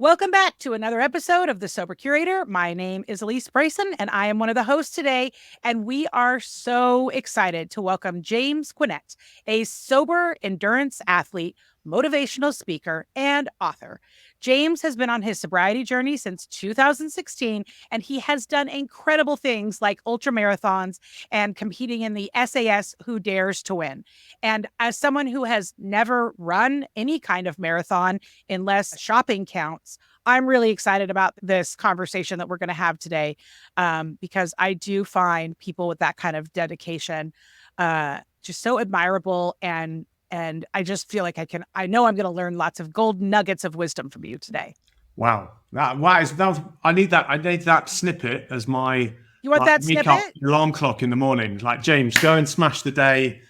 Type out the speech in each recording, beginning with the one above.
Welcome back to another episode of the Sober Curator. My name is Elise Bryson, and I am one of the hosts today. And we are so excited to welcome James Gwinnett, a sober endurance athlete, motivational speaker, and author. James has been on his sobriety journey since 2016, and he has done incredible things like ultramarathons and competing in the SAS Who Dares to Win. And as someone who has never run any kind of marathon, unless shopping counts, I'm really excited about this conversation that we're going to have today, because I do find people with that kind of dedication just so admirable, and I just feel like I know I'm going to learn lots of golden nuggets of wisdom from you today. Wow. I need that snippet as my You want that snippet? Alarm clock in the morning. Like, James, go and smash the day.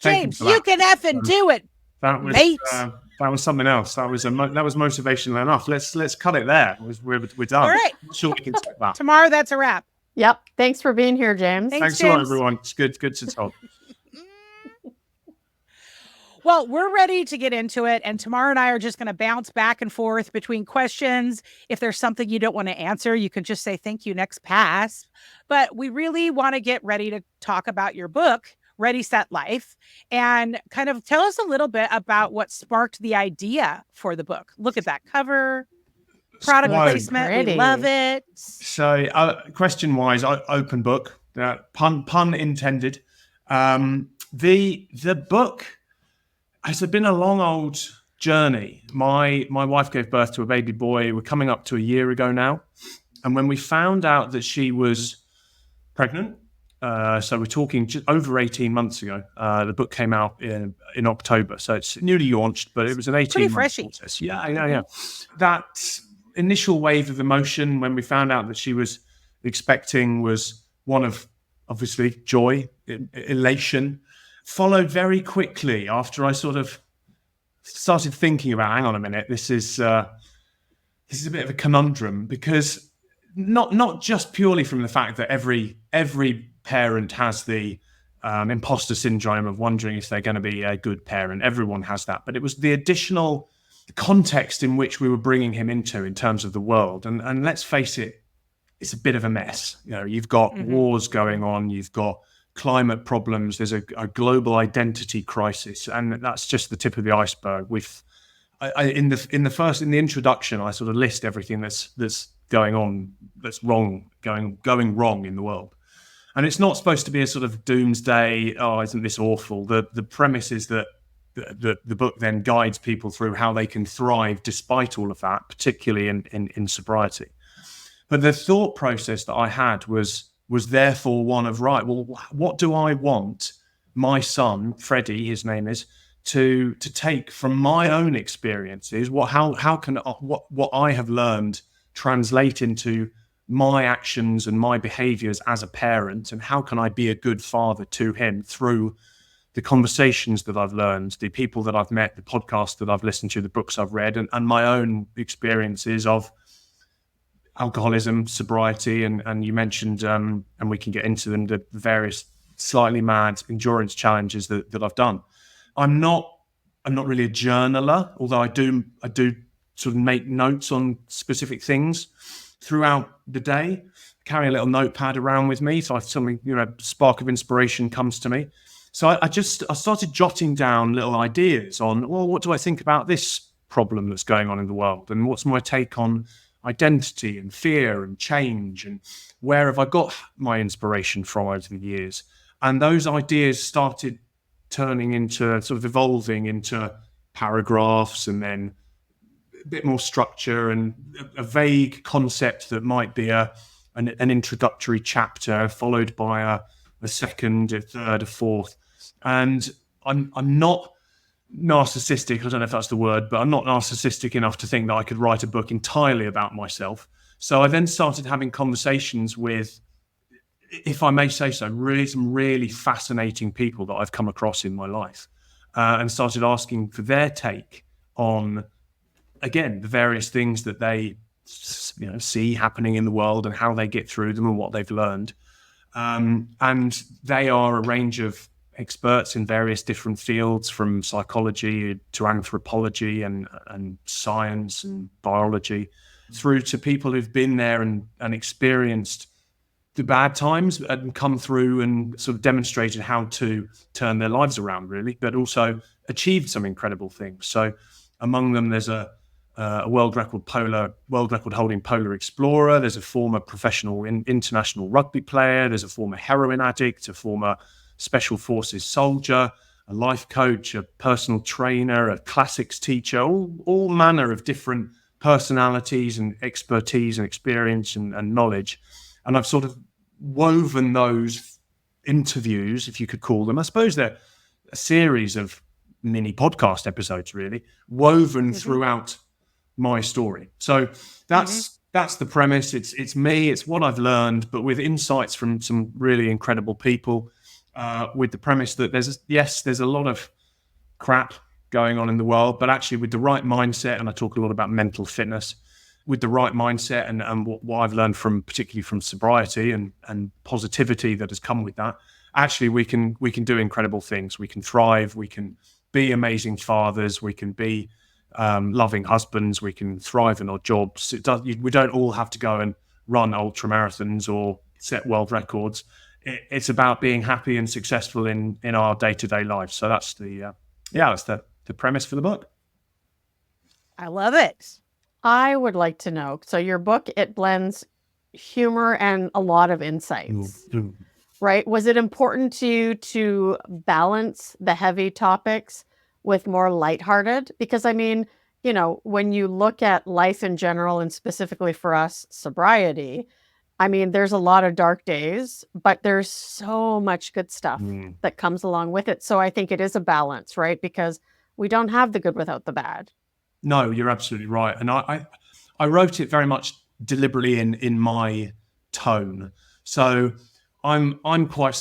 James, you can effing do it. That was something else. That was motivational enough. Let's cut it there. We're done. All right. I'm sure we can take that. Tomorrow, that's a wrap. Yep. Thanks for being here, James. Thanks a lot, everyone. It's good to talk. Well, we're ready to get into it. And Tamara and I are just going to bounce back and forth between questions. If there's something you don't want to answer, you can just say, thank you, next pass. But we really want to get ready to talk about your book, Ready, Set, Life, and kind of tell us a little bit about what sparked the idea for the book. Look at that cover. Product placement. Pretty. We love it. So question-wise, open book, pun intended. The book has been a long old journey. My wife gave birth to a baby boy. We're coming up to a year ago now. And when we found out that she was pregnant, so we're talking just over 18 months ago, the book came out in October. So it's newly launched, but it was an 18-month process. Yeah. That initial wave of emotion when we found out that she was expecting was one of, obviously, joy, elation, followed very quickly after I sort of started thinking about, hang on a minute, this is a bit of a conundrum, because not just purely from the fact that every parent has the imposter syndrome of wondering if they're going to be a good parent. Everyone has that, but it was the additional context in which we were bringing him into in terms of the world. And let's face it, it's a bit of a mess. You know, you've got wars going on, you've got climate problems, there's a global identity crisis, and that's just the tip of the iceberg. In the introduction, I sort of list everything that's going on, that's wrong, going wrong in the world. And it's not supposed to be a sort of doomsday, oh, isn't this awful? The premise is that the book then guides people through how they can thrive despite all of that, particularly in sobriety. But the thought process that I had was therefore one of, right, well, what do I want my son, Freddie, his name is, to take from my own experiences? How can what I have learned translate into my actions and my behaviors as a parent, and how can I be a good father to him through the conversations that I've learned, the people that I've met, the podcasts that I've listened to, the books I've read, and my own experiences of alcoholism, sobriety, and you mentioned, and we can get into them, the various slightly mad endurance challenges that I've done. I'm not really a journaler, although I do sort of make notes on specific things throughout the day. Carry a little notepad around with me, so if something, spark of inspiration comes to me. So I started jotting down little ideas on, well, what do I think about this problem that's going on in the world, and what's my take on identity and fear and change, and where have I got my inspiration from over the years? And those ideas started turning into, sort of evolving into paragraphs, and then a bit more structure, and a vague concept that might be an introductory chapter followed by a second, a third, a fourth. And I'm not narcissistic, I don't know if that's the word, but I'm not narcissistic enough to think that I could write a book entirely about myself. So I then started having conversations with, if I may say so, some really fascinating people that I've come across in my life, and started asking for their take on, again, the various things that they see happening in the world and how they get through them and what they've learned. And they are a range of experts in various different fields, from psychology to anthropology and science and biology, through to people who've been there and experienced the bad times and come through and sort of demonstrated how to turn their lives around, really, but also achieved some incredible things. So among them, there's a world record holding polar explorer. There's a former professional international rugby player. There's a former heroin addict, a former special forces soldier, a life coach, a personal trainer, a classics teacher, all manner of different personalities and expertise and experience and knowledge. And I've sort of woven those interviews, if you could call them, I suppose they're a series of mini podcast episodes, really, woven throughout my story. So that's the premise. It's me, it's what I've learned, but with insights from some really incredible people, with the premise that there's a lot of crap going on in the world, but actually with the right mindset, and I talk a lot about mental fitness, with the right mindset and what I've learned particularly from sobriety and positivity that has come with that, actually we can do incredible things. We can thrive, we can be amazing fathers, we can be loving husbands, we can thrive in our jobs. We don't all have to go and run ultramarathons or set world records. It's about being happy and successful in our day-to-day lives. So that's that's the premise for the book. I love it. I would like to know, so your book, it blends humor and a lot of insights, right? Was it important to you to balance the heavy topics with more lighthearted? Because I mean, when you look at life in general and specifically for us, sobriety, I mean, there's a lot of dark days, but there's so much good stuff that comes along with it. So I think it is a balance, right? Because we don't have the good without the bad. No, you're absolutely right. And I wrote it very much deliberately in my tone. So I'm quite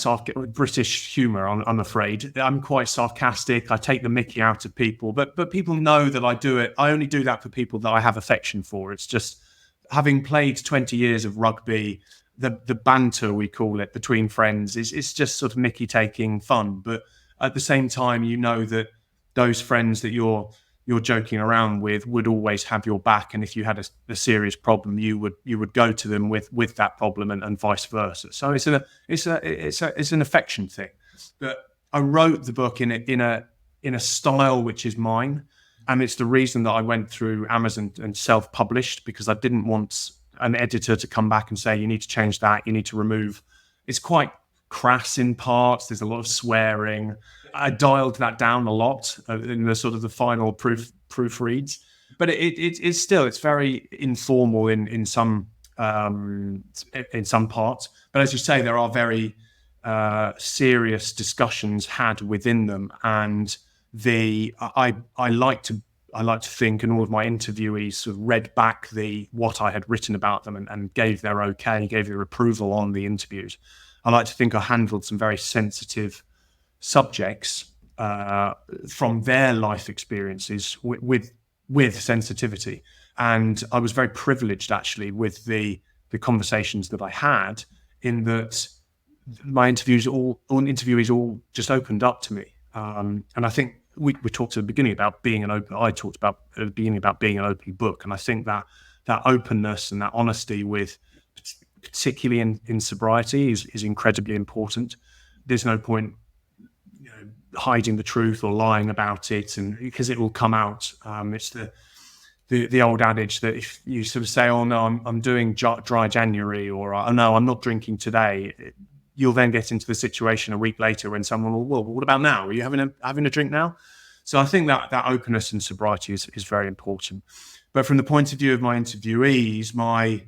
British humor, I'm afraid. I'm quite sarcastic. I take the mickey out of people, but people know that I do it. I only do that for people that I have affection for. It's just having played 20 years of rugby, the banter, we call it, between friends it's just sort of mickey taking fun. But at the same time, that those friends that you're joking around with would always have your back, and if you had a serious problem, you would go to them with that problem, and vice versa. So it's an affection thing. But I wrote the book in a style which is mine, and it's the reason that I went through Amazon and self-published, because I didn't want an editor to come back and say, you need to change that, you need to remove. It's quite crass in parts. There's a lot of swearing. I dialed that down a lot in the sort of the final proofreads, but it's very informal in some parts. But as you say, there are very serious discussions had within them, and I like to think, and all of my interviewees sort of read back what I had written about them and gave their approval on the interviews. I like to think I handled some very sensitive subjects from their life experiences with sensitivity. And I was very privileged, actually, with the conversations that I had, in that my interviewees all just opened up to me. And I think we talked at the beginning about being an open. I talked about at the beginning about being an open book, and I think that openness and that honesty, particularly in sobriety, is incredibly important. There's no point hiding the truth or lying about it, and because it will come out. It's the old adage that if you sort of say, "Oh no, I'm doing dry January," or "Oh no, I'm not drinking today," you'll then get into the situation a week later when someone will, "Well, what about now? Are you having a drink now?" So I think that openness and sobriety is very important. But from the point of view of my interviewees, my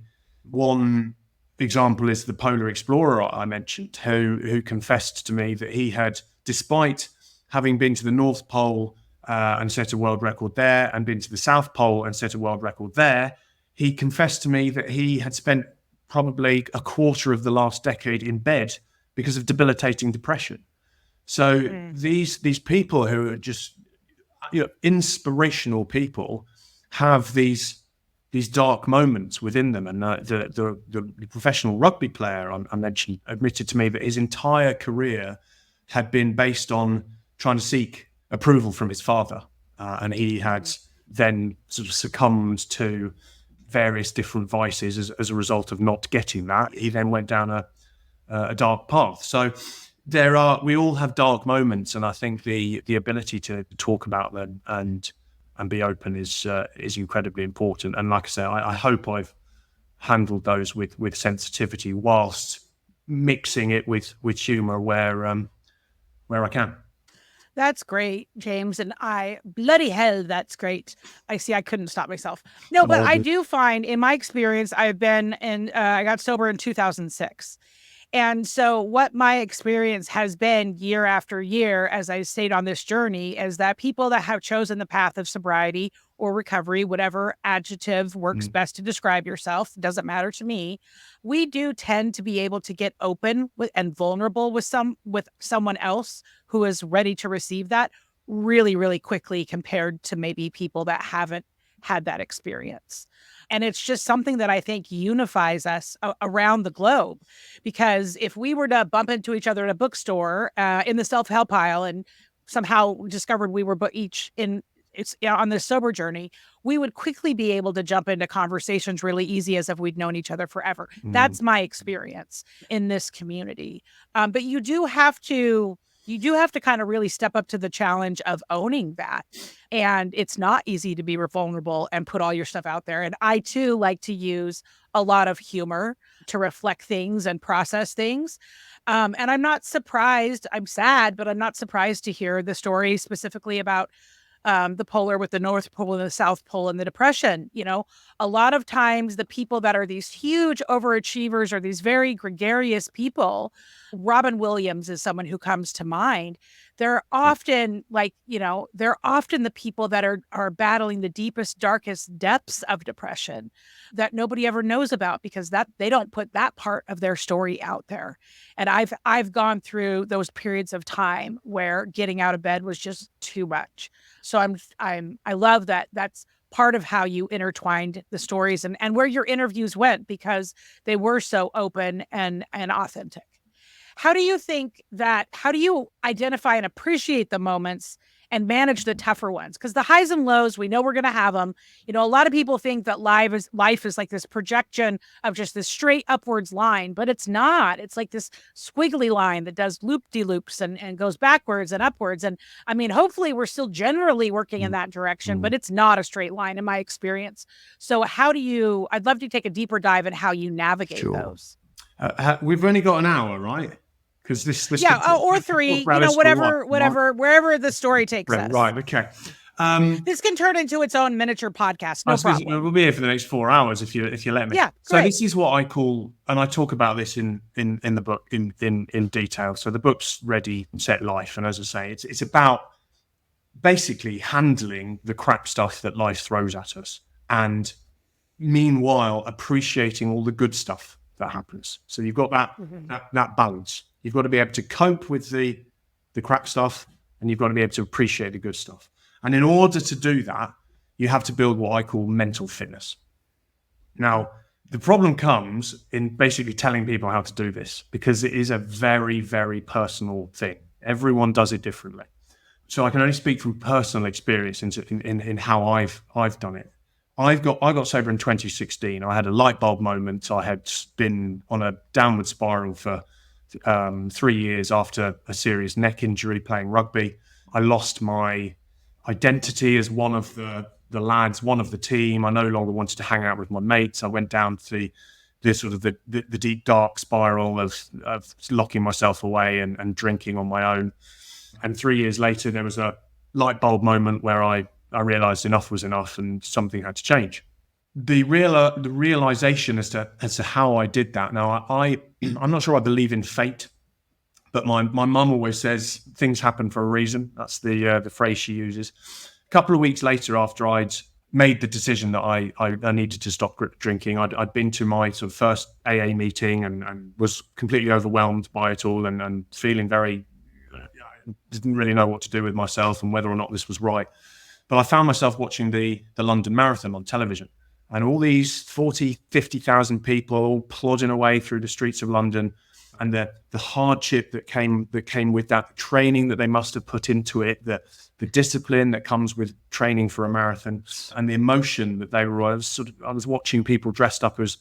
one example is the polar explorer I mentioned, who confessed to me that he had, despite having been to the North Pole and set a world record there, and been to the South Pole and set a world record there, he confessed to me that he had spent probably a quarter of the last decade in bed because of debilitating depression. So these people who are just inspirational people have these dark moments within them. And the professional rugby player I mentioned admitted to me that his entire career had been based on trying to seek approval from his father. And he had then sort of succumbed to various different vices as a result of not getting that. He then went down a dark path. So we all have dark moments, and I think the ability to talk about them and be open is incredibly important. And like I say, I hope I've handled those with sensitivity whilst mixing it with humor where I can. That's great, James. And bloody hell, that's great. I couldn't stop myself. No, but I do find in my experience, I got sober in 2006. And so what my experience has been year after year, as I stayed on this journey, is that people that have chosen the path of sobriety or recovery, whatever adjective works best to describe yourself, doesn't matter to me. We do tend to be able to get open and vulnerable with someone else who is ready to receive that really, really quickly compared to maybe people that haven't had that experience. And it's just something that I think unifies us around the globe, because if we were to bump into each other at a bookstore in the self-help aisle and somehow discovered we were each on this sober journey, we would quickly be able to jump into conversations really easy as if we'd known each other forever. That's my experience in this community. But you do have to kind of really step up to the challenge of owning that. And it's not easy to be vulnerable and put all your stuff out there. And I too like to use a lot of humor to reflect things and process things. And I'm not surprised. I'm sad, but I'm not surprised to hear the story specifically about the polar with the North Pole and the South Pole and the Depression. A lot of times the people that are these huge overachievers are these very gregarious people. Robin Williams is someone who comes to mind. They're often they're often the people that are battling the deepest, darkest depths of depression that nobody ever knows about, because that they don't put that part of their story out there. And I've gone through those periods of time where getting out of bed was just too much. So I love that. That's part of how you intertwined the stories and where your interviews went, because they were so open and authentic. How do you identify and appreciate the moments and manage the tougher ones? Because the highs and lows, we know we're going to have them. A lot of people think that life is like this projection of just this straight upwards line, but it's not. It's like this squiggly line that does loop-de-loops and goes backwards and upwards. And I mean, hopefully we're still generally working in that direction, but it's not a straight line in my experience. So I'd love to take a deeper dive in how you navigate those. We've only got an hour, right? Because this or three, wherever the story takes us. Right, okay. This can turn into its own miniature podcast. No problem. We'll be here for the next 4 hours if you let me. Yeah, so this is what I call, and I talk about this in the book in detail. So the book's Ready, Set, Life, and as I say, it's about basically handling the crap stuff that life throws at us, and meanwhile appreciating all the good stuff that happens. So you've got that balance. You've got to be able to cope with the crap stuff, and you've got to be able to appreciate the good stuff. And in order to do that, you have to build what I call mental fitness. Now, the problem comes in basically telling people how to do this, because it is a very, very personal thing. Everyone does it differently. So I can only speak from personal experience in how I've done it. I got sober in 2016. I had a light bulb moment. I had been on a downward spiral for 3 years after a serious neck injury playing rugby. I lost my identity as one of the lads, one of the team. I no longer wanted to hang out with my mates. I went down to the deep dark spiral of locking myself away and drinking on my own. And 3 years later, there was a light bulb moment where I realized enough was enough and something had to change. The realization as to how I did that. Now, I'm not sure I believe in fate, but my mum always says things happen for a reason. That's the phrase she uses. A couple of weeks later, after I'd made the decision that I needed to stop drinking, I'd been to my sort of first AA meeting and was completely overwhelmed by it all and feeling very, didn't really know what to do with myself and whether or not this was right. But I found myself watching the London Marathon on television, and all these 40,000, 50,000 people all plodding away through the streets of London. and the hardship that came with that, the training that they must have put into it, the discipline that comes with training for a marathon, and the emotion that they were. I was watching people dressed up as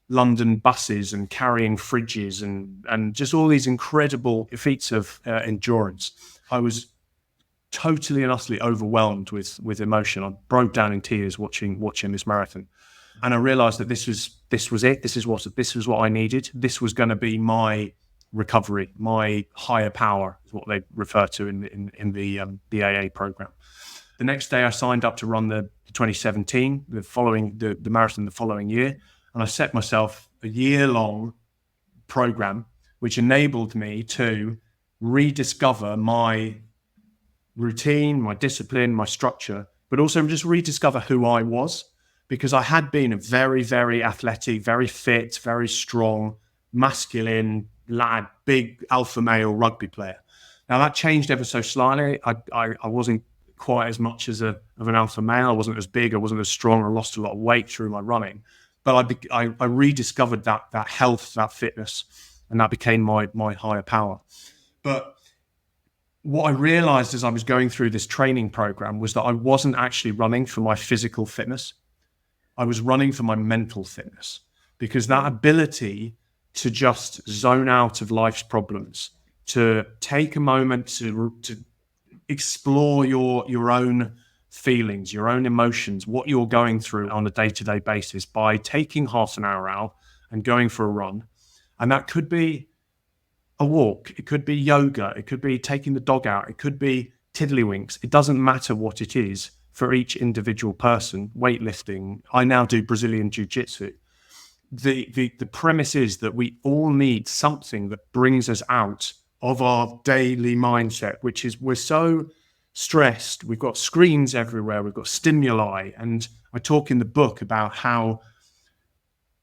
London buses and carrying fridges and just all these incredible feats of endurance. I was totally and utterly overwhelmed with emotion. I broke down in tears watching this marathon, and I realized that this was it. This was what I needed. This was going to be my recovery, my higher power, is what they refer to in the AA program. The next day, I signed up to run the 2017, the marathon the following year, and I set myself a year-long program, which enabled me to rediscover my routine, my discipline, my structure, but also just rediscover who I was, because I had been a very, very athletic, very fit, very strong, masculine lad, big alpha male rugby player. Now that changed ever so slightly. I wasn't quite as much of an alpha male. I wasn't as big. I wasn't as strong. I lost a lot of weight through my running, but I rediscovered that health, that fitness, and that became my higher power. But what I realized as I was going through this training program was that I wasn't actually running for my physical fitness. I was running for my mental fitness, because that ability to just zone out of life's problems, to take a moment to explore your own feelings, your own emotions, what you're going through on a day-to-day basis by taking half an hour out and going for a run. And that could be a walk, it could be yoga, it could be taking the dog out, it could be tiddlywinks. It doesn't matter what it is for each individual person. Weightlifting, I now do Brazilian jiu-jitsu. The premise is that we all need something that brings us out of our daily mindset, which is we're so stressed, we've got screens everywhere, we've got stimuli. And I talk in the book about how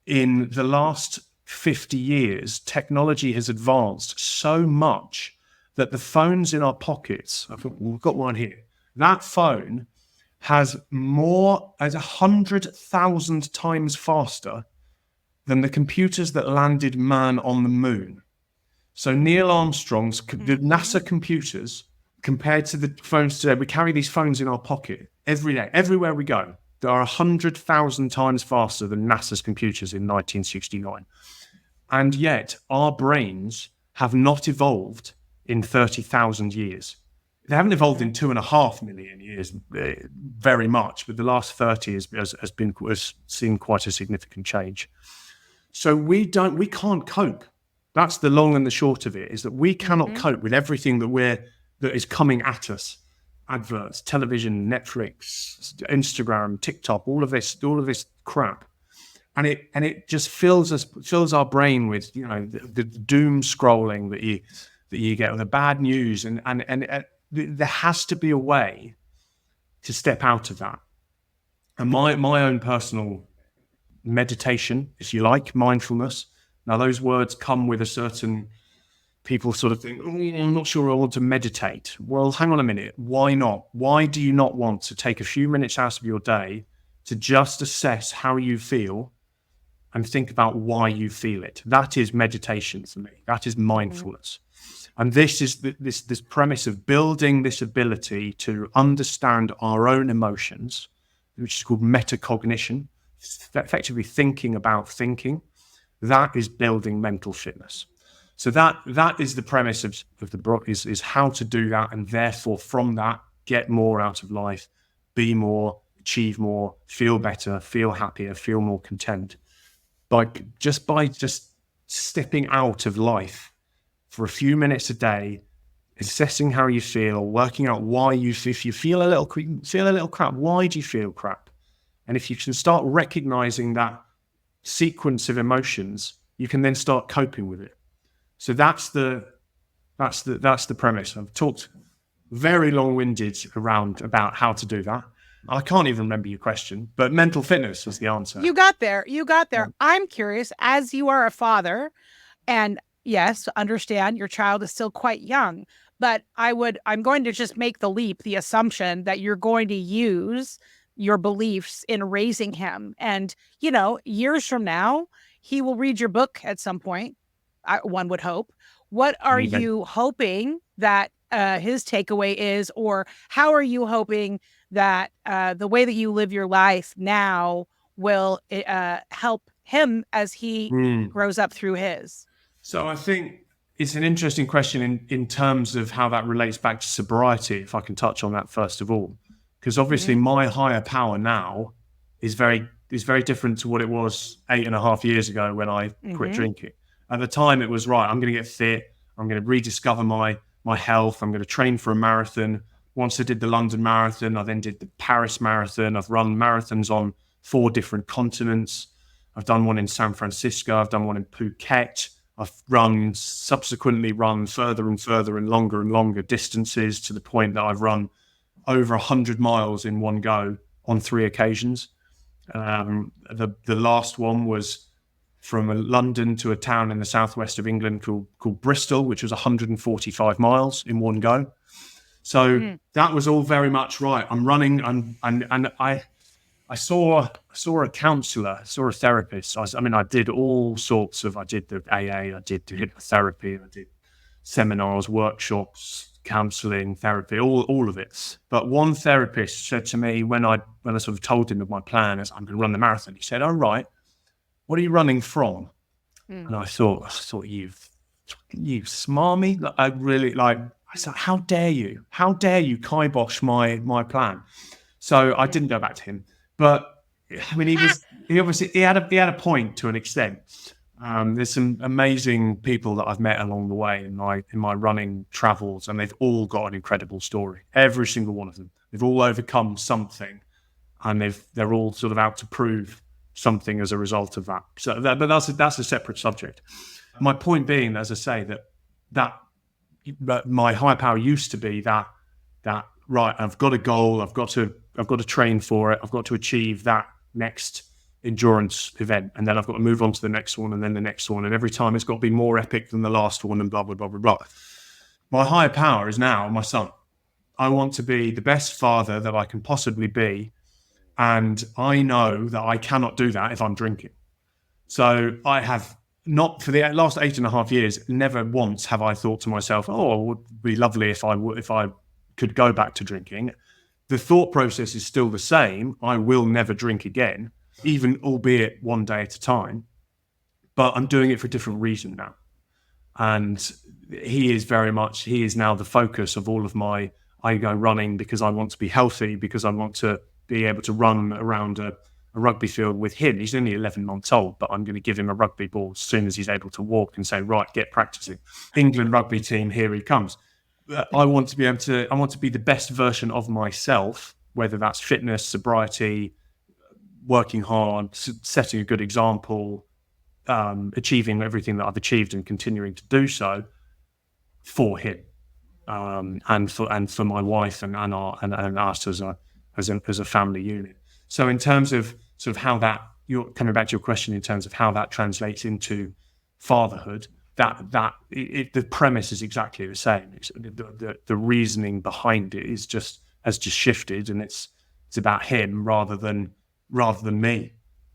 in the last 50 years, technology has advanced so much that the phones in our pockets, I think we've got one here, that phone has more as 100,000 times faster than the computers that landed man on the moon. So Neil Armstrong's, the NASA computers, compared to the phones today, we carry these phones in our pocket every day, everywhere we go. They are 100,000 times faster than NASA's computers in 1969. And yet our brains have not evolved in 30,000 years. They haven't evolved in 2.5 million years very much, but the last 30 has seen quite a significant change. So we can't cope. That's the long and the short of it, is that we cannot cope with everything that is coming at us. Adverts, television, Netflix, Instagram, TikTok, all of this crap. And it just fills our brain with, the doom scrolling that you get, with the bad news, and there has to be a way to step out of that. And my own personal meditation, if you like, mindfulness. Now those words come with a certain, people sort of think, I'm not sure I want to meditate. Well, hang on a minute. Why not? Why do you not want to take a few minutes out of your day to just assess how you feel and think about why you feel it? That is meditation for me. That is mindfulness. And this is this premise of building this ability to understand our own emotions, which is called metacognition, effectively thinking about thinking. That is building mental fitness. So that is the premise of the book, is how to do that, and therefore from that get more out of life, be more, achieve more, feel better, feel happier, feel more content. By just stepping out of life for a few minutes a day, assessing how you feel, working out why if you feel a little crap, why do you feel crap? And if you can start recognizing that sequence of emotions, you can then start coping with it. So that's the premise. I've talked very long-winded about how to do that. I can't even remember your question, but mental fitness was the answer. You got there. Yeah. I'm curious, as you are a father, and yes, understand your child is still quite young, but I'm going to just make the assumption that you're going to use your beliefs in raising him. And, years from now, he will read your book at some point. one would hope. What are you hoping that his takeaway is, or how are you hoping that the way that you live your life now will help him as he grows up through his? So I think it's an interesting question in terms of how that relates back to sobriety, if I can touch on that first of all. Because obviously my higher power now is very different to what it was 8.5 years ago when I quit drinking. At the time, it was, right, I'm going to get fit. I'm going to rediscover my health. I'm going to train for a marathon. Once I did the London Marathon, I then did the Paris Marathon. I've run marathons on 4 different continents. I've done one in San Francisco. I've done one in Phuket. I've subsequently run further and further and longer distances, to the point that I've run over 100 miles in one go on 3 occasions. The last one was from London to a town in the southwest of England called Bristol, which was 145 miles in one go. So that was all very much right. I'm running, and I saw a counselor, saw a therapist. I did all sorts of, I did the AA, I did therapy, I did seminars, workshops, counseling, therapy, all of it. But one therapist said to me when I sort of told him of my plan, as I'm going to run the marathon, he said, "All right, what are you running from?" And I thought, you smarmy. I said, how dare you kibosh my plan? So I didn't go back to him. But I mean, he had a point to an extent. There's some amazing people that I've met along the way in my running travels, and they've all got an incredible story. Every single one of them. They've all overcome something, and they're all sort of out to prove something as a result of that. So but that's a separate subject. My point being, as I say, that my higher power used to be that right, I've got a goal, I've got to train for it, I've got to achieve that next endurance event, and then I've got to move on to the next one, and then the next one, and every time it's got to be more epic than the last one, and blah blah blah blah blah. My higher power is now my son. I want to be the best father that I can possibly be, and I know that I cannot do that if I'm drinking. So I have not, for the last 8.5 years, never once have I thought to myself, "Oh, it would be lovely if I could go back to drinking." The thought process is still the same. I will never drink again, even albeit one day at a time. But I'm doing it for a different reason now. And he is now the focus of all of I go running because I want to be healthy, because I want to be able to run around a rugby field with him. He's only 11 months old, but I'm going to give him a rugby ball as soon as he's able to walk and say, right, get practicing. England rugby team, here he comes. I want to be the best version of myself, whether that's fitness, sobriety, working hard, setting a good example, achieving everything that I've achieved and continuing to do so for him, and for my wife and us as a family unit. So in terms of sort of how that, you're coming back to your question in terms of how that translates into fatherhood, the premise is exactly the same. It's the reasoning behind it has just shifted, and it's about him rather than me,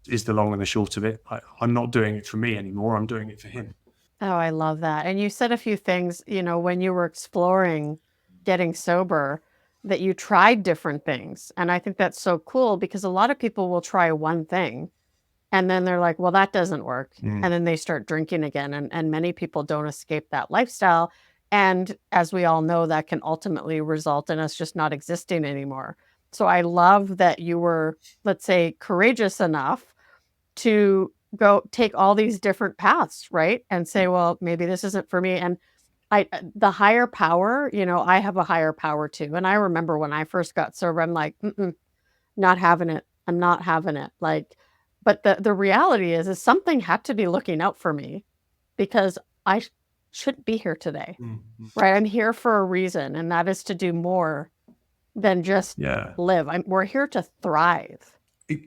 is the long and the short of it. I'm not doing it for me anymore. I'm doing it for him. Oh, I love that. And you said a few things, when you were exploring getting sober, that you tried different things. And I think that's so cool, because a lot of people will try one thing and then they're like, well, that doesn't work. And then they start drinking again. And many people don't escape that lifestyle. And as we all know, that can ultimately result in us just not existing anymore. So I love that you were, let's say, courageous enough to go take all these different paths, right? And say, well, maybe this isn't for me. And the higher power, I have a higher power too. And I remember when I first got sober, I'm like, not having it. I'm not having it. But the reality is something had to be looking out for me, because I shouldn't be here today, right? I'm here for a reason, and that is to do more than just live. We're here to thrive.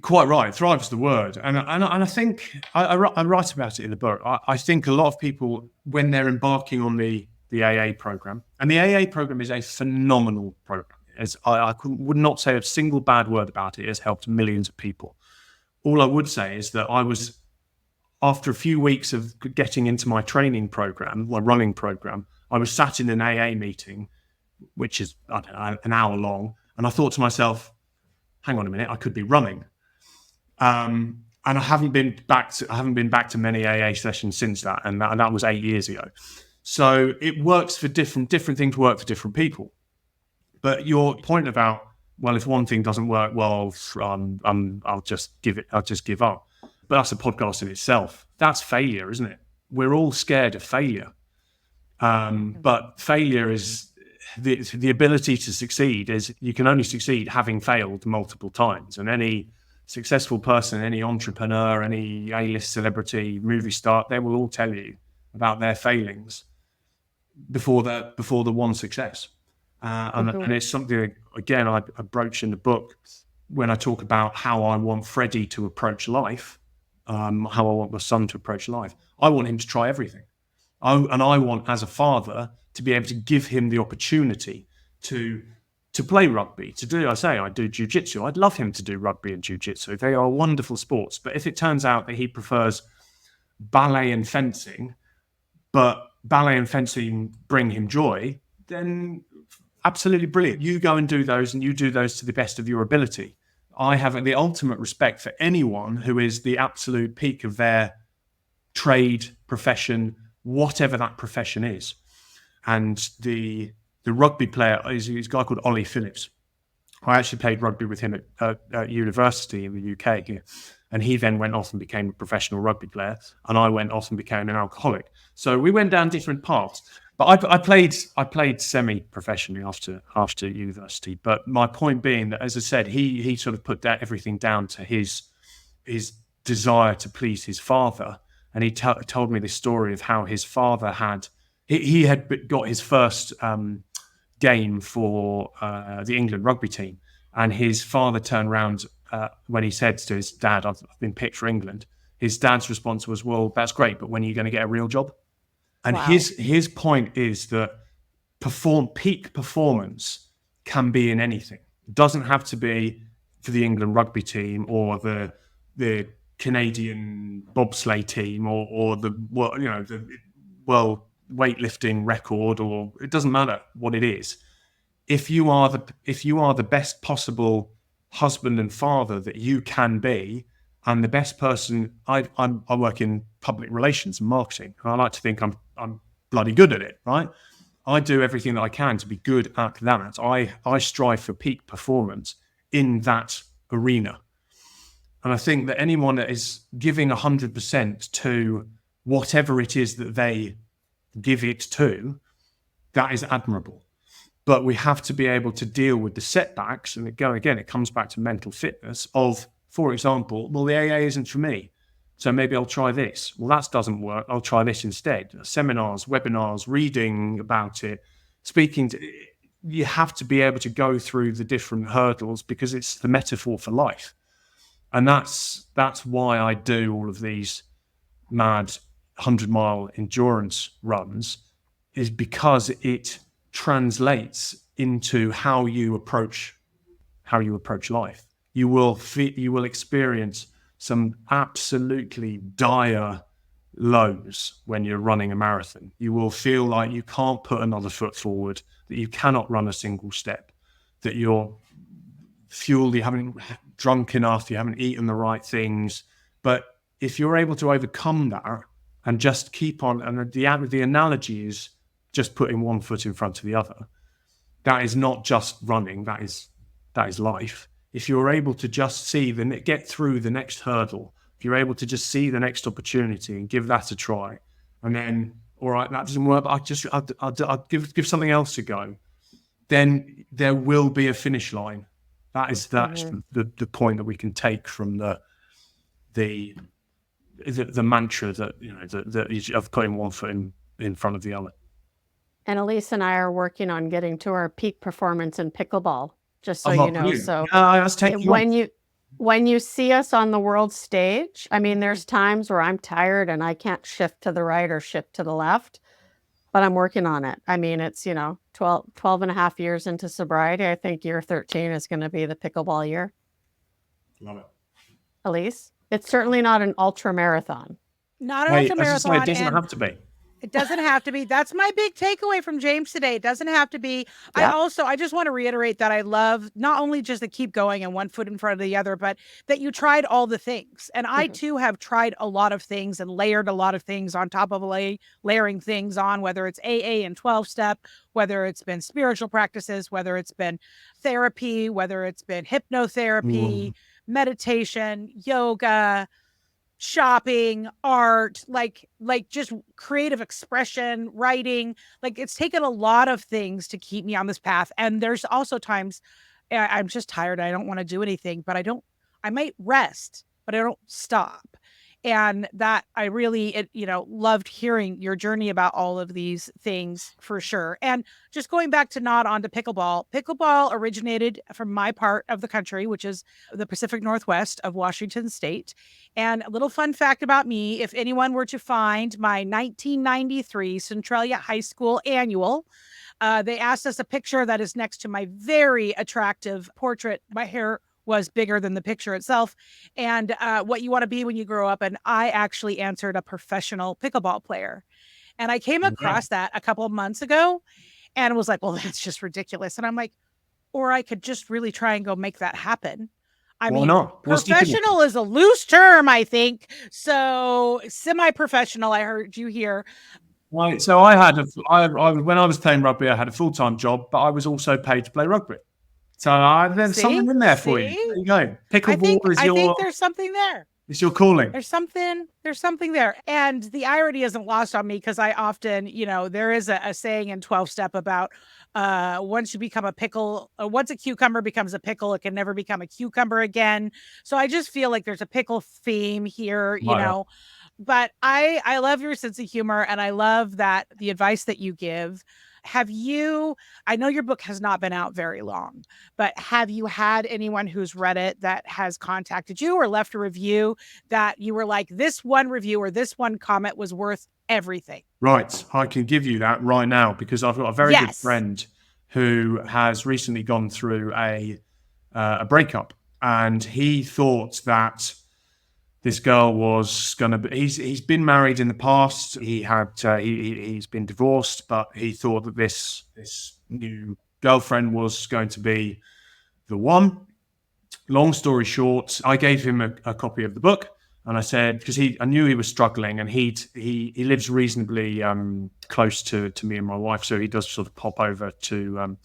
Quite right. Thrive is the word. And I think I write about it in the book. I think a lot of people, when they're embarking on the AA program, and the AA program is a phenomenal program. I would not say a single bad word about it. It has helped millions of people. All I would say is that I after a few weeks of getting into my training program, my running program, I was sat in an AA meeting, which is, I don't know, an hour long. And I thought to myself, hang on a minute, I could be running. And I haven't been back to many AA sessions since that. And that was 8 years ago. So it works for different things work for different people. But your point about, well, if one thing doesn't work, well, I'll just give up. But that's a podcast in itself. That's failure, isn't it? We're all scared of failure. But failure is the ability to succeed. Is you can only succeed having failed multiple times. And any successful person, any entrepreneur, any A-list celebrity, movie star, they will all tell you about their failings before the one success. And it's something, again, I broach in the book when I talk about how I want Freddie to approach life, how I want my son to approach life. I want him to try everything. And I want, as a father, to be able to give him the opportunity to play rugby, I do jiu-jitsu. I'd love him to do rugby and jiu-jitsu. They are wonderful sports. But if it turns out that he prefers ballet and fencing, but ballet and fencing bring him joy, then absolutely brilliant. You go and do those, and you do those to the best of your ability. I have the ultimate respect for anyone who is the absolute peak of their trade, profession, whatever that profession is. And the rugby player is a guy called Ollie Phillips. I actually played rugby with him at university in the UK here. And he then went off and became a professional rugby player, and I went off and became an alcoholic. So we went down different paths. But I played semi-professionally after university. But my point being that, as I said, he sort of put everything down to his desire to please his father. And he told me this story of how his father had got his first game for the England rugby team, and his father turned around when he said to his dad, "I've been picked for England." His dad's response was, "Well, that's great, but when are you going to get a real job?" And Wow. his point is that peak performance can be in anything. It doesn't have to be for the England rugby team or the Canadian bobsleigh team or the world weightlifting record, or it doesn't matter what it is. If you are the best possible husband and father that you can be, and the best person, I work in public relations and marketing, and I like to think I'm bloody good at it, right? I do everything that I can to be good at that. I strive for peak performance in that arena. And I think that anyone that is giving 100% to whatever it is that they give it to, that is admirable. But we have to be able to deal with the setbacks. And it comes back to mental fitness of, for example, well, the AA isn't for me, so maybe I'll try this. Well, that doesn't work. I'll try this instead. Seminars, webinars, reading about it, speaking to. You have to be able to go through the different hurdles because it's the metaphor for life. And that's why I do all of these mad 100-mile endurance runs, is because it translates into how you approach life. You will experience some absolutely dire lows when you're running a marathon. You will feel like you can't put another foot forward, that you cannot run a single step, that you're fueled, you haven't drunk enough, you haven't eaten the right things. But if you're able to overcome that and just keep on, and the analogy is just putting one foot in front of the other. That is not just running, that is life. If you're able to just get through the next hurdle, if you're able to just see the next opportunity and give that a try, and then, all right, that doesn't work, but I'll give something else a go, then there will be a finish line. That's the point that we can take from the mantra that of putting one foot in front of the other. And Elise and I are working on getting to our peak performance in pickleball, just so you know. Brilliant. So when you see us on the world stage, I mean, there's times where I'm tired and I can't shift to the right or shift to the left, but I'm working on it. I mean, it's, 12 and a half years into sobriety. I think year 13 is going to be the pickleball year. Love it. Elise, it's certainly not an ultramarathon. Not an Wait, I was just saying, it ultramarathon, doesn't and have to be. it doesn't have to be. That's my big takeaway from James today. It doesn't have to be. Yeah. I just want to reiterate that I love not only just to keep going and one foot in front of the other, but that you tried all the things. And I too have tried a lot of things and layered a lot of things on top of layering things on, whether it's AA and 12 step, whether it's been spiritual practices, whether it's been therapy, whether it's been hypnotherapy, meditation, yoga, shopping, art, like just creative expression, writing. Like it's taken a lot of things to keep me on this path. And there's also times I'm just tired. I don't want to do anything, but I might rest, but I don't stop. And that I really, loved hearing your journey about all of these things for sure. And just going back to nod onto pickleball. Pickleball originated from my part of the country, which is the Pacific Northwest of Washington State. And a little fun fact about me, if anyone were to find my 1993 Centralia High School annual, they asked us a picture that is next to my very attractive portrait. My hair was bigger than the picture itself, and what you want to be when you grow up. And I actually answered a professional pickleball player. And I came across that a couple of months ago and was like, well, that's just ridiculous. And I'm like, or I could just really try and go make that happen. I Why mean, not? professional is a loose term, I think. So semi-professional, I heard you here. Right. So when I was playing rugby, I had a full-time job, but I was also paid to play rugby. So there's something in there for you. There you go. Pickleball I think there's something there. It's your calling. There's something there. And the irony isn't lost on me because I often, there is a saying in 12 step about once you become a pickle, once a cucumber becomes a pickle, it can never become a cucumber again. So I just feel like there's a pickle theme here, but I love your sense of humor, and I love that the advice that you give. I know your book has not been out very long, but have you had anyone who's read it that has contacted you or left a review that you were like, this one review or this one comment was worth everything? Right. I can give you that right now because I've got a very good friend who has recently gone through a breakup, and he thought that this girl was going to be, he's been married in the past. He's been divorced, but he thought that this new girlfriend was going to be the one. Long story short, I gave him a copy of the book, and I said, because I knew he was struggling, and he lives reasonably close to me and my wife, so he does sort of pop over to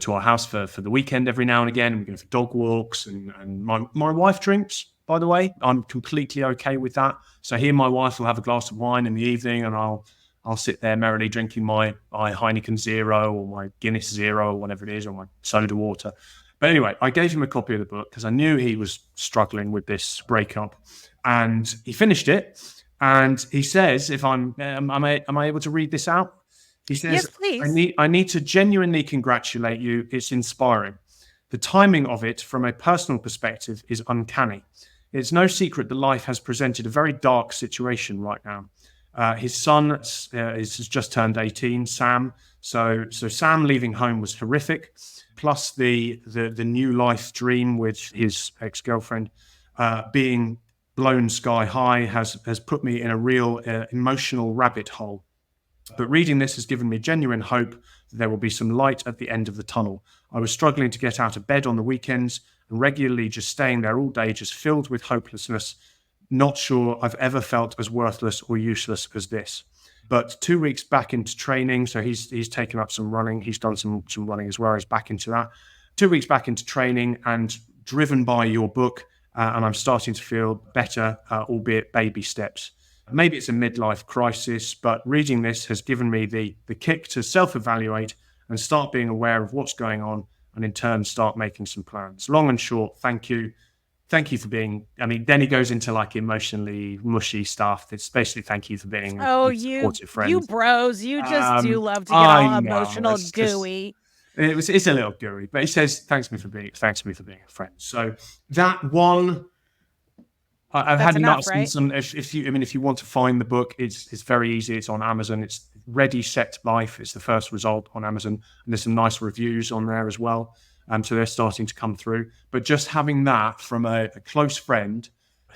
our house for the weekend every now and again, and we go for dog walks, and my wife drinks. By the way, I'm completely okay with that. So he and my wife will have a glass of wine in the evening, and I'll sit there merrily drinking my Heineken Zero or my Guinness Zero or whatever it is, or my soda water. But anyway, I gave him a copy of the book because I knew he was struggling with this breakup, and he finished it. And he says, "If am I able to read this out?" He says, "Yes, please. I need to genuinely congratulate you. It's inspiring. The timing of it, from a personal perspective, is uncanny. It's no secret that life has presented a very dark situation right now. His son has just turned 18, Sam. So Sam leaving home was horrific. Plus the new life dream with his ex-girlfriend being blown sky high has put me in a real emotional rabbit hole. But reading this has given me genuine hope that there will be some light at the end of the tunnel. I was struggling to get out of bed on the weekends and regularly just staying there all day, just filled with hopelessness. Not sure I've ever felt as worthless or useless as this. But 2 weeks back into training, so he's taken up some running. He's done some running as well. He's back into that. 2 weeks back into training and driven by your book, and I'm starting to feel better, albeit baby steps. Maybe it's a midlife crisis, but reading this has given me the kick to self-evaluate and start being aware of what's going on, and in turn start making some plans. Long and short, thank you. Thank you for being, then he goes into like emotionally mushy stuff. It's basically thank you for being a supportive friend. You bros, you just do love to get all emotional, gooey. It's a little gooey, but he says, thanks me for being a friend. So that one, I've had enough, right? If you want to find the book, it's very easy. It's on Amazon. It's Ready, Set, Life. It's the first result on Amazon, and there's some nice reviews on there as well. So they're starting to come through. But just having that from a close friend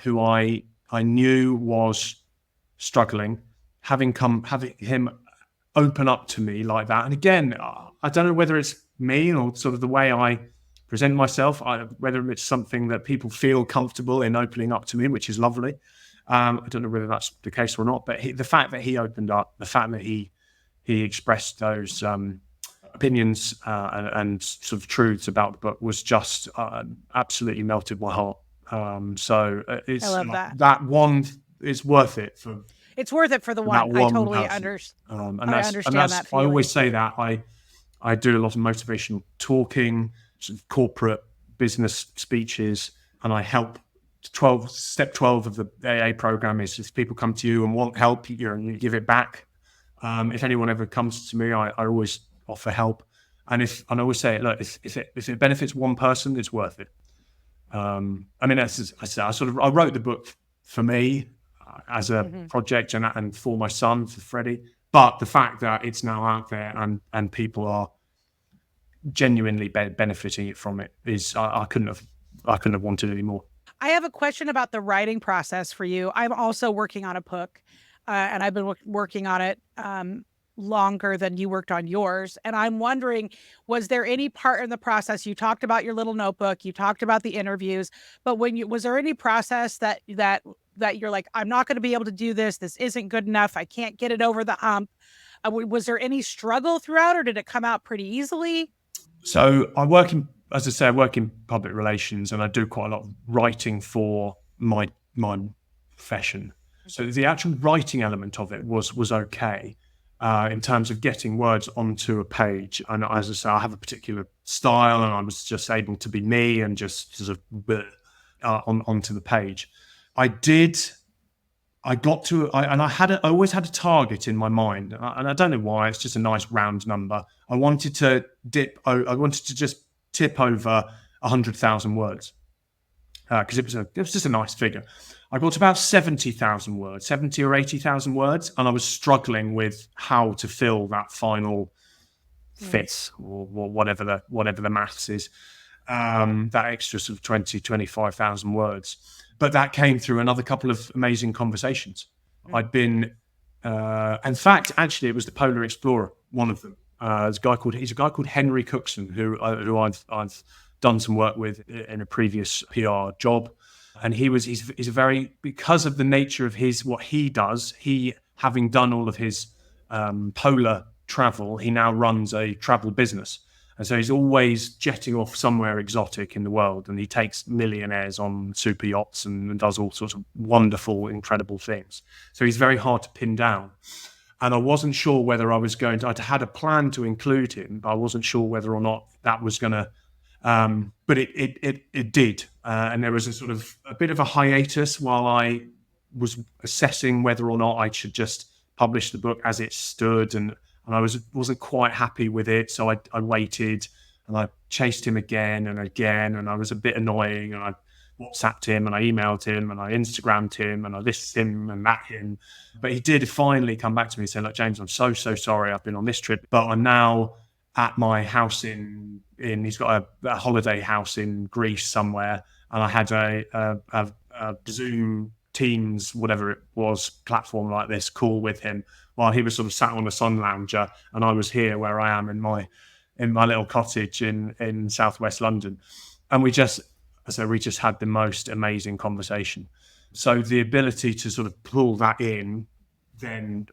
who I knew was struggling, having him open up to me like that. And again, I don't know whether it's me or sort of the way I present myself, whether it's something that people feel comfortable in opening up to me, which is lovely. I don't know whether that's the case or not, but the fact that he opened up, the fact that he expressed those opinions and sort of truths about the book was just absolutely melted my heart. So it's, I love that. That one is worth it for. It's worth it for the one. That one I totally person. understand. And I that's, understand and that's, that I feeling. always say that I do a lot of motivational talking, sort of corporate business speeches, and I help. Step 12 of the AA program is if people come to you and want help, you give it back. If anyone ever comes to me, I always offer help. And I always say, look, if it benefits one person, it's worth it. I mean, as I said, I wrote the book for me as a project and for my son, for Freddie. But the fact that it's now out there and people are genuinely benefiting from it is I couldn't have wanted any more. I have a question about the writing process for you. I'm also working on a book, and I've been working on it longer than you worked on yours. And I'm wondering, was there any part in the process? You talked about your little notebook, you talked about the interviews, but was there any process that you're like, I'm not going to be able to do this. This isn't good enough. I can't get it over the hump. Was there any struggle throughout, or did it come out pretty easily? So I work in public relations, and I do quite a lot of writing for my profession. So the actual writing element of it was okay in terms of getting words onto a page. And as I say, I have a particular style, and I was just able to be me and just sort of onto the page. I always had a target in my mind, and I don't know why. It's just a nice round number. I wanted to just tip over 100,000 words because it was just a nice figure. I got about 70,000 words, 70 or 80,000 words, and I was struggling with how to fill that final fit or whatever the maths is, that extra sort of 25,000 words. But that came through another couple of amazing conversations. I'd been, in fact, actually, it was the Polar Explorer, one of them. He's a guy called Henry Cookson, who I've done some work with in a previous PR job, and he's a very, because of the nature of what he does. He, having done all of his polar travel, he now runs a travel business. And so he's always jetting off somewhere exotic in the world, and he takes millionaires on super yachts and does all sorts of wonderful, incredible things. So he's very hard to pin down. And I wasn't sure whether I was going to, I'd had a plan to include him, but I wasn't sure whether or not that was going to, but it did. And there was a bit of a hiatus while I was assessing whether or not I should just publish the book as it stood, and I wasn't quite happy with it, so I waited, and I chased him again and again, and I was a bit annoying, and I WhatsApped him, and I emailed him, and I Instagrammed him, and I this him and that him. But he did finally come back to me and say, "Look, James, I'm so sorry. I've been on this trip, but I'm now at my house in he's got a holiday house in Greece somewhere, and I had a Zoom Teams, whatever it was, platform like this, call with him while he was sort of sat on a sun lounger, and I was here where I am in my little cottage in southwest London, and we just had the most amazing conversation. So the ability to sort of pull that in, then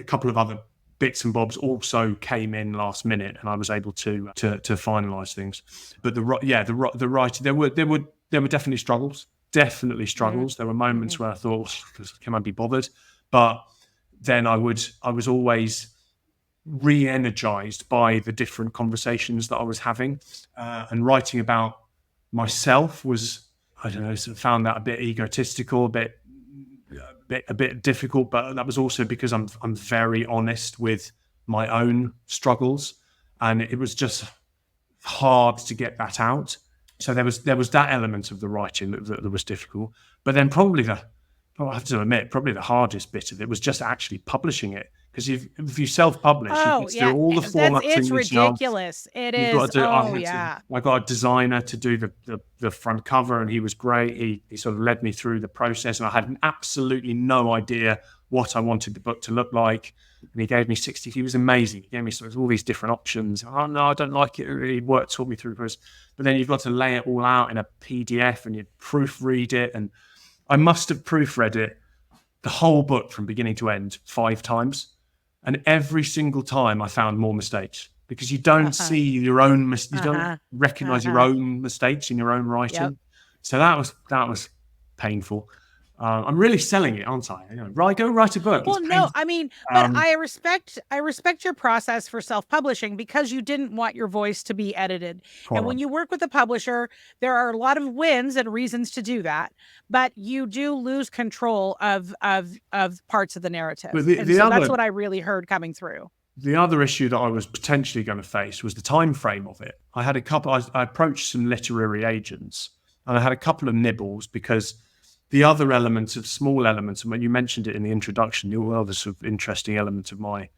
a couple of other bits and bobs also came in last minute, and I was able to finalize things. But the writing, there were definitely struggles. There were moments where I thought, can I be bothered? But then I was always re-energized by the different conversations that I was having, and writing about myself was, I don't know, sort of found that a bit egotistical, a bit difficult. But that was also because I'm very honest with my own struggles, and it was just hard to get that out. So there was that element of the writing that was difficult. But then I have to admit, probably the hardest bit of it was just actually publishing it. Because if you self-publish, you get through all the formatting it's yourself. ridiculous. It You've is. got to do, I got a designer to do the front cover, and he was great. He sort of led me through the process, and I had absolutely no idea what I wanted the book to look like. And he gave me 60. He was amazing. He gave me sort of all these different options. Oh no, I don't like it. He taught me through this. But then you've got to lay it all out in a PDF, and you proofread it. And I must have proofread it, the whole book from beginning to end, 5 times. And every single time I found more mistakes, because you don't see your own you don't recognize your own mistakes in your own writing. Yep. So that was painful. I'm really selling it, aren't I? Go write a book. Well, no, I mean, but I respect your process for self-publishing, because you didn't want your voice to be edited. And when you work with a publisher, there are a lot of wins and reasons to do that, but you do lose control of parts of the narrative. That's what I really heard coming through. The other issue that I was potentially going to face was the time frame of it. I approached some literary agents, and I had a couple of nibbles, because the other elements, small elements, and when you mentioned it in the introduction, the other sort of interesting element of my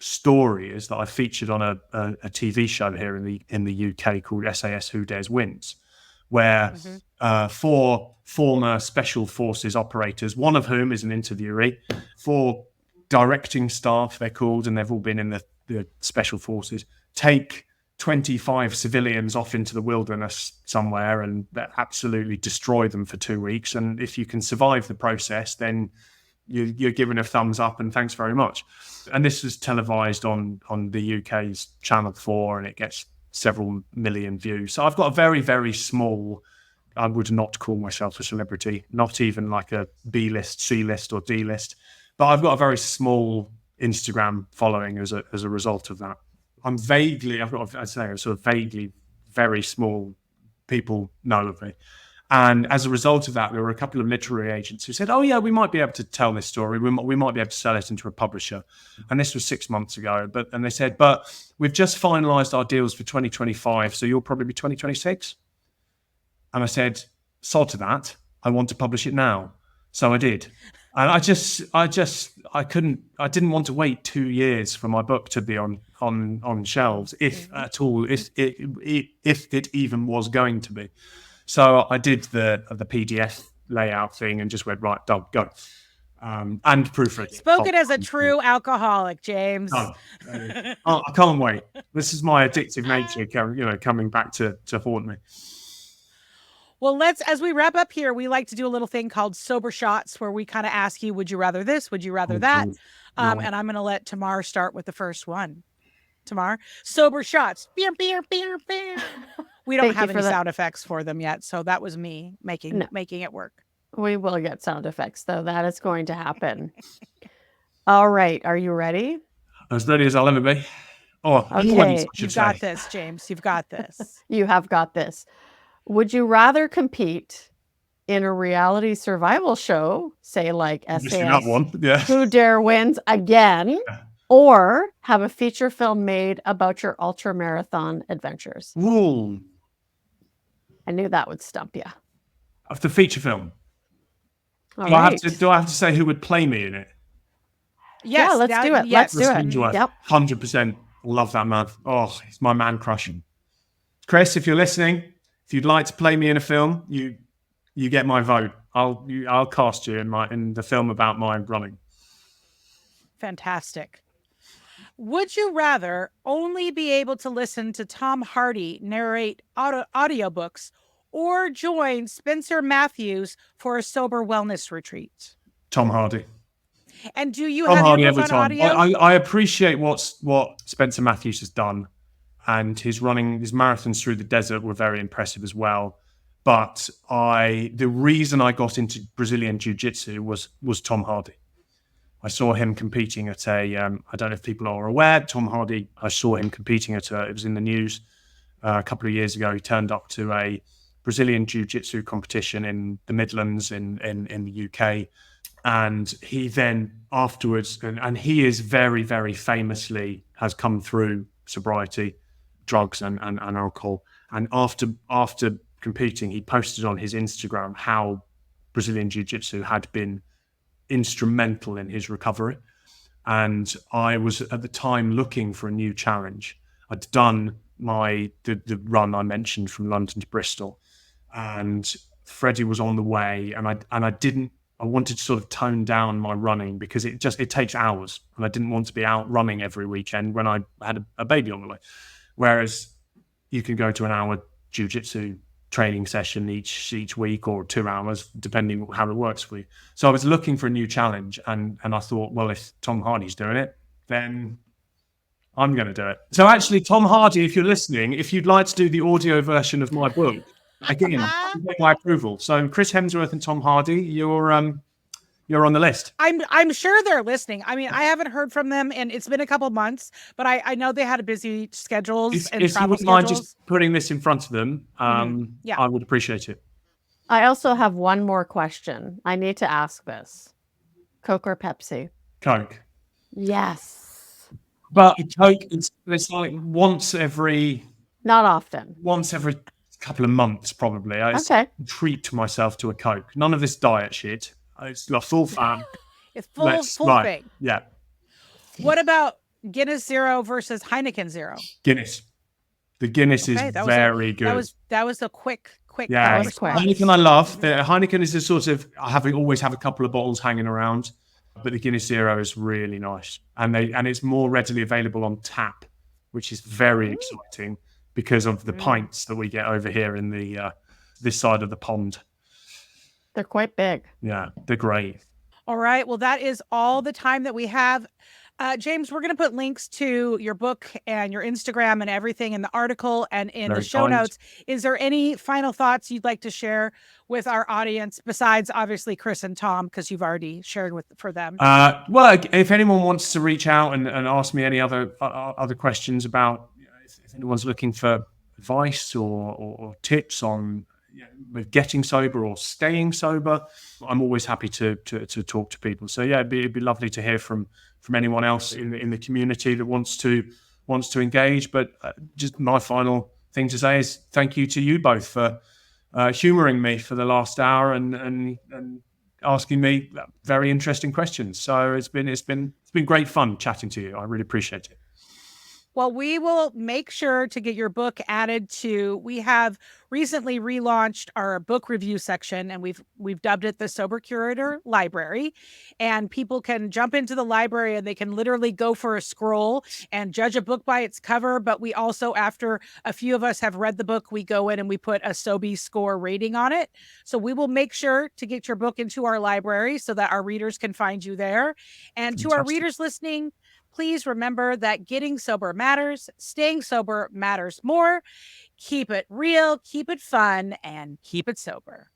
story is that I featured on a TV show here in the UK called SAS Who Dares Wins, where 4 former special forces operators, one of whom is an interviewee, 4 directing staff, they're called, and they've all been in the special forces, take 25 civilians off into the wilderness somewhere and absolutely destroy them for 2 weeks. And if you can survive the process, then you're given a thumbs up and thanks very much. And this was televised on the UK's Channel 4, and it gets several million views. So I've got a very, very small, I would not call myself a celebrity, not even like a B-list, C-list or D-list, but I've got a very small Instagram following as a result of that. I'm vaguely very small people know of me. And as a result of that, there were a couple of literary agents who said, oh yeah, we might be able to tell this story. We might be able to sell it into a publisher. And this was 6 months ago. And they said, but we've just finalized our deals for 2025. So you'll probably be 2026. And I said, sod to that. I want to publish it now. So I did. And I didn't want to wait 2 years for my book to be on shelves, if at all, if it even was going to be. So I did the PDF layout thing and just went, right, done, go. And proofread. Spoken as a true alcoholic, James. I can't wait. This is my addictive nature, coming back to haunt me. Well, as we wrap up here, we like to do a little thing called Sober Shots, where we kind of ask you, would you rather this? Would you rather that? And I'm going to let Tamar start with the first one. Tamar, Sober Shots. Beer, beer, beer, beer. We don't have any sound effects for them yet, so that was me making it work. We will get sound effects, though. That is going to happen. All right. Are you ready? As ready as I'll ever be. Oh, okay. You've got this, James. You've got this. You have got this. Would you rather compete in a reality survival show, say like SAS, Who Dare Wins again, or have a feature film made about your ultramarathon adventures? Ooh. I knew that would stump you. Of the feature film. Do I have to say who would play me in it? Yes, yeah, let's do it. Let's do it. Yep. 100%. Love that man. Oh, he's my man crushing. Chris, if you're listening, if you'd like to play me in a film, you get my vote. I'll cast you in the film about my running. Fantastic. Would you rather only be able to listen to Tom Hardy narrate audiobooks, or join Spencer Matthews for a sober wellness retreat? Tom Hardy. And do you have your book on audio? I appreciate what Spencer Matthews has done. And his marathons through the desert were very impressive as well. But the reason I got into Brazilian Jiu-Jitsu was Tom Hardy. I saw him competing at I don't know if people are aware, Tom Hardy, I saw him competing it was in the news a couple of years ago. He turned up to a Brazilian Jiu-Jitsu competition in the Midlands in the UK. And he then afterwards, and he is very, very famously has come through sobriety, drugs and alcohol. And after competing, he posted on his Instagram how Brazilian Jiu-Jitsu had been instrumental in his recovery. And I was at the time looking for a new challenge. I'd done the run I mentioned from London to Bristol, and Freddie was on the way, and I wanted to sort of tone down my running because it takes hours, and I didn't want to be out running every weekend when I had a baby on the way. Whereas you can go to an hour jiu-jitsu training session each week, or 2 hours, depending how it works for you. So I was looking for a new challenge, and I thought, well, if Tom Hardy's doing it, then I'm going to do it. So actually, Tom Hardy, if you're listening, if you'd like to do the audio version of my book, again, get my approval. So Chris Hemsworth and Tom Hardy, you're on the list. I'm sure they're listening. I mean, I haven't heard from them, and it's been a couple of months, but I know they had a busy schedules If and you travel wouldn't mind schedules. just putting this in front of them, Yeah. I would appreciate it. I also have one more question. I need to ask this. Coke or Pepsi? Coke. Yes. But Coke, it's like once every Not often. couple of months, probably. I Okay. treat myself to a Coke. None of this diet shit. It's a full fan. It's full thing. Yeah. What about Guinness Zero versus Heineken Zero? Guinness. The Guinness is very good. That was a quick. Yeah, That was quick. Heineken I love. The Heineken is a sort of, always have a couple of bottles hanging around, but the Guinness Zero is really nice, and it's more readily available on tap, which is very exciting because of the pints that we get over here in the this side of the pond. They're quite big. Yeah, they're great. All right. Well, that is all the time that we have. James, we're going to put links to your book and your Instagram and everything in the article and in the show notes. Is there any final thoughts you'd like to share with our audience besides obviously Chris and Tom, because you've already shared for them? Well, if anyone wants to reach out and ask me any other questions about, if anyone's looking for advice or tips on with getting sober or staying sober, I'm always happy to talk to people. So yeah, it'd be lovely to hear from anyone else in the community that wants to engage. But just my final thing to say is thank you to you both for humoring me for the last hour and asking me very interesting questions. So it's been great fun chatting to you. I really appreciate it. Well, we will make sure to get your book added to. We have recently relaunched our book review section, and we've dubbed it the Sober Curator Library. And people can jump into the library and they can literally go for a scroll and judge a book by its cover. But we also, after a few of us have read the book, we go in and we put a Sobe score rating on it. So we will make sure to get your book into our library so that our readers can find you there. And Fantastic. To our readers listening, please remember that getting sober matters, staying sober matters more. Keep it real, keep it fun, and keep it sober.